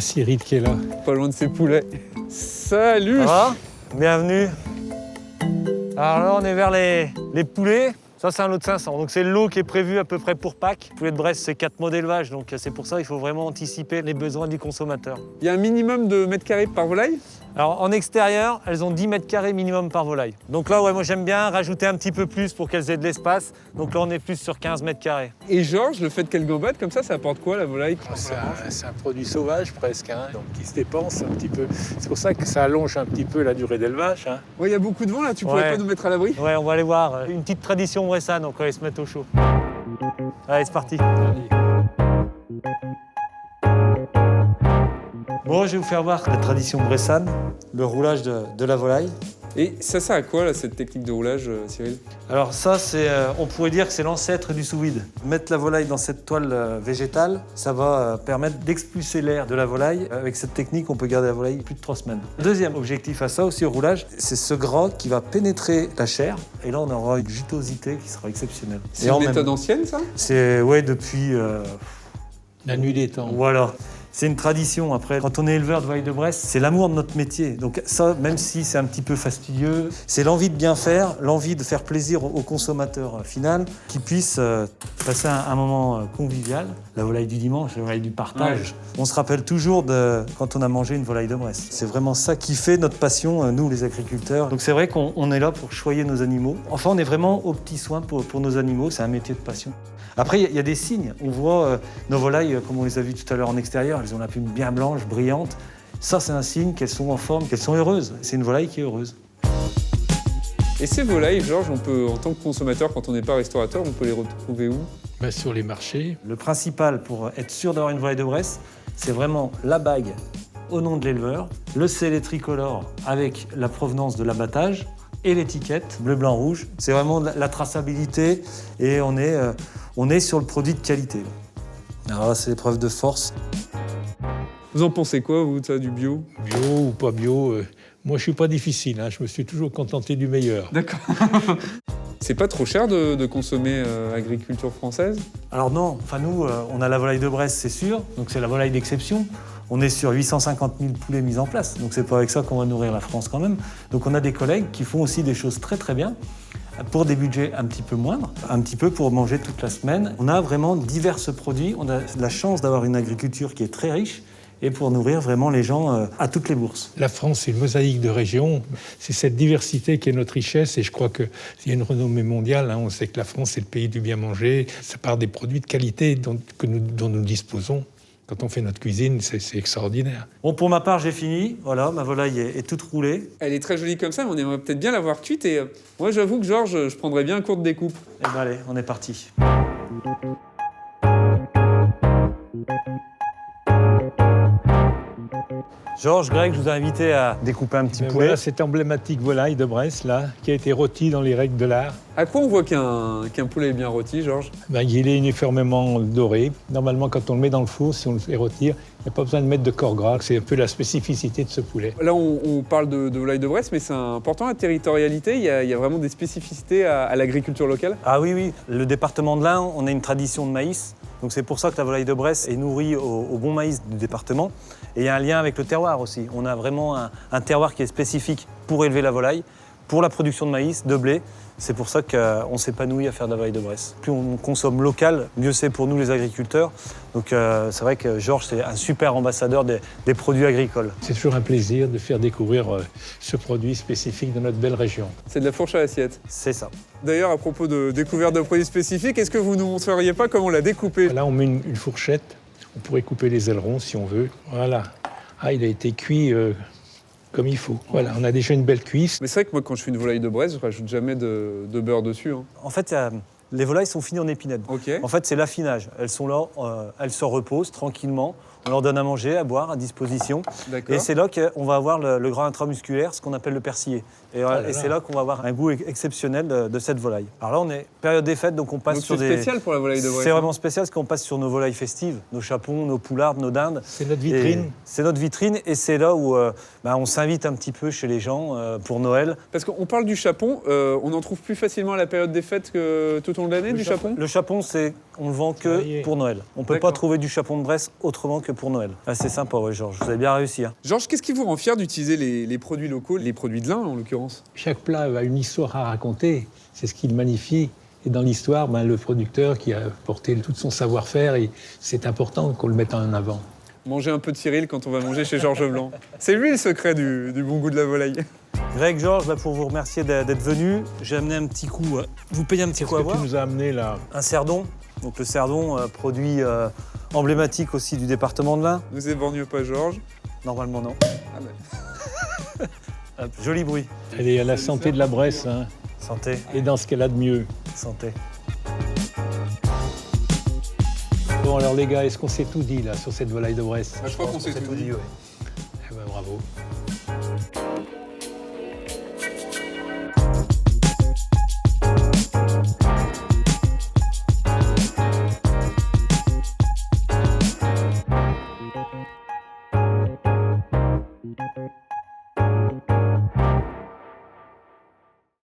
a Cyril qui est là. Pas loin de ses poulets. Salut! Ça va? Bienvenue. Alors là, on est vers les poulets. Ça, c'est un lot de 500. Donc, c'est le lot qui est prévu à peu près pour Pâques. Poulet de Bresse, c'est 4 mois d'élevage. Donc, c'est pour ça qu'il faut vraiment anticiper les besoins du consommateur. Il y a un minimum de mètres carrés par volaille? Alors, en extérieur, elles ont 10 mètres carrés minimum par volaille. Donc là, ouais, moi, j'aime bien rajouter un petit peu plus pour qu'elles aient de l'espace. Donc là, on est plus sur 15 mètres carrés. Et Georges, le fait qu'elle gambade comme ça apporte quoi, la volaille? C'est un produit sauvage presque, hein, donc qui se dépense un petit peu. C'est pour ça que ça allonge un petit peu la durée d'élevage. Hein. Ouais, il y a beaucoup de vent là, tu pourrais pas nous mettre à l'abri? Ouais, on va aller voir. Une petite tradition bressane, donc on va aller se mettre au chaud. Allez, c'est parti. Bon, je vais vous faire voir la tradition bressane, le roulage de la volaille. Et ça sert à quoi, là, cette technique de roulage, Cyril? Alors ça, on pourrait dire que c'est l'ancêtre du sous-vide. Mettre la volaille dans cette toile végétale, ça va permettre d'expulser l'air de la volaille. Avec cette technique, on peut garder la volaille plus de 3 semaines. Deuxième objectif à ça aussi au roulage, c'est ce gras qui va pénétrer la chair. Et là, on aura une jutosité qui sera exceptionnelle. C'est une méthode ancienne, ça? C'est, ouais, depuis... La nuit des temps. Voilà. C'est une tradition. Après, quand on est éleveur de volaille de Bresse, c'est l'amour de notre métier. Donc ça, même si c'est un petit peu fastidieux, c'est l'envie de bien faire, l'envie de faire plaisir au consommateur final, qui puisse passer un moment convivial. La volaille du dimanche, la volaille du partage. Ouais. On se rappelle toujours de quand on a mangé une volaille de Bresse. C'est vraiment ça qui fait notre passion, nous les agriculteurs. Donc c'est vrai qu'on est là pour choyer nos animaux. Enfin, on est vraiment aux petits soins pour nos animaux. C'est un métier de passion. Après, il y a des signes. On voit nos volailles, comme on les a vues tout à l'heure en extérieur, elles ont la plume bien blanche, brillante. Ça, c'est un signe qu'elles sont en forme, qu'elles sont heureuses. C'est une volaille qui est heureuse. Et ces volailles, Georges, on peut, en tant que consommateur, quand on n'est pas restaurateur, on peut les retrouver où? Sur les marchés. Le principal pour être sûr d'avoir une volaille de Bresse, c'est vraiment la bague au nom de l'éleveur, le scellé tricolore avec la provenance de l'abattage et l'étiquette bleu, blanc, rouge. C'est vraiment la traçabilité et on est sur le produit de qualité. Alors là, c'est l'épreuve de force. Vous en pensez quoi, vous, ça, du bio? Bio ou pas bio, moi je suis pas difficile, hein, je me suis toujours contenté du meilleur. D'accord. C'est pas trop cher de consommer agriculture française? Alors non, enfin nous, on a la volaille de Bresse, c'est sûr, donc c'est la volaille d'exception. On est sur 850 000 poulets mis en place, donc c'est pas avec ça qu'on va nourrir la France quand même. Donc on a des collègues qui font aussi des choses très très bien, pour des budgets un petit peu moindres, un petit peu pour manger toute la semaine. On a vraiment divers produits, on a la chance d'avoir une agriculture qui est très riche, et pour nourrir vraiment les gens à toutes les bourses. La France, c'est une mosaïque de régions. C'est cette diversité qui est notre richesse. Et je crois qu'il y a une renommée mondiale. Hein. On sait que la France, c'est le pays du bien manger. Ça part des produits de qualité dont nous disposons. Quand on fait notre cuisine, c'est extraordinaire. Bon, pour ma part, j'ai fini. Voilà, ma volaille est toute roulée. Elle est très jolie comme ça, mais on aimerait peut-être bien l'avoir cuite. Et moi, j'avoue que, Georges, je prendrais bien un cours de découpe. Eh ben allez, on est parti. Georges, Greg, je vous ai invité à découper un petit poulet. Voilà cette emblématique volaille de Bresse, là, qui a été rôtie dans les règles de l'art. À quoi on voit qu'un poulet est bien rôti, Georges? Il est uniformément doré. Normalement, quand on le met dans le four, si on le fait rôtir, il n'y a pas besoin de mettre de corps gras. C'est un peu la spécificité de ce poulet. Là, on parle de volaille de Bresse, mais c'est important, la territorialité. Il y a vraiment des spécificités à l'agriculture locale? Ah oui, oui. Le département de l'Ain, on a une tradition de maïs. Donc c'est pour ça que la volaille de Bresse est nourrie au bon maïs du département. Et il y a un lien avec le terroir aussi. On a vraiment un terroir qui est spécifique pour élever la volaille, pour la production de maïs, de blé. C'est pour ça qu'on s'épanouit à faire de la volaille de Bresse. Plus on consomme local, mieux c'est pour nous les agriculteurs. Donc c'est vrai que Georges, c'est un super ambassadeur des produits agricoles. C'est toujours un plaisir de faire découvrir ce produit spécifique de notre belle région. C'est de la fourche à l'assiette. C'est ça. D'ailleurs, à propos de découverte de produits spécifiques, est-ce que vous nous montreriez pas comment on l'a découpé? Là, on met une fourchette. On pourrait couper les ailerons si on veut. Voilà. Ah, il a été cuit comme il faut. Voilà, on a déjà une belle cuisse. Mais c'est vrai que moi, quand je fais une volaille de Bresse, je rajoute jamais de beurre dessus. Hein. En fait, les volailles sont finies en épinette. Okay. En fait, c'est l'affinage. Elles sont là, elles se reposent tranquillement. On leur donne à manger, à boire, à disposition. Et c'est là qu'on va avoir le gras intramusculaire, ce qu'on appelle le persillé. Et c'est là qu'on va avoir un goût exceptionnel de cette volaille. Alors là, on est période des fêtes, donc on passe sur des... C'est spécial pour la volaille de Bresse. C'est vraiment spécial parce qu'on passe sur nos volailles festives, nos chapons, nos poulardes, nos dindes. C'est notre vitrine. C'est notre vitrine et c'est là où on s'invite un petit peu chez les gens pour Noël. Parce qu'on parle du chapon, on en trouve plus facilement à la période des fêtes que tout au long de l'année, du chapon? Le chapon, on le vend que pour Noël. On peut pas D'accord. trouver du chapon de Bresse autrement que pour Noël. Ah, c'est sympa, ouais, Georges. Vous avez bien réussi. Hein. Georges, qu'est-ce qui vous rend fier d'utiliser les produits locaux, les produits de l'Ain en l'occurrence? Chaque plat a une histoire à raconter, c'est ce qui le magnifie. Et dans l'histoire, le producteur qui a porté tout son savoir-faire, c'est important qu'on le mette en avant. Manger un peu de Cyril quand on va manger chez Georges Blanc. C'est lui le secret du bon goût de la volaille. Greg, Georges, là, pour vous remercier d'être venus, j'ai amené un petit coup. Vous payez un petit coup à Qu'est-ce que boire. tu nous as amené là? Un cerdon. Donc le cerdon, produit emblématique aussi du département de l'Ain. Nous éborgne pas Georges. Normalement, non. Ah ben. Hop, joli bruit. Elle est à la santé de la Bresse, hein, Santé, et dans ce qu'elle a de mieux. santé. Bon alors les gars, est-ce qu'on s'est tout dit là sur cette volaille de Bresse? Je crois qu'on s'est tout dit. ouais. Eh ben, bravo.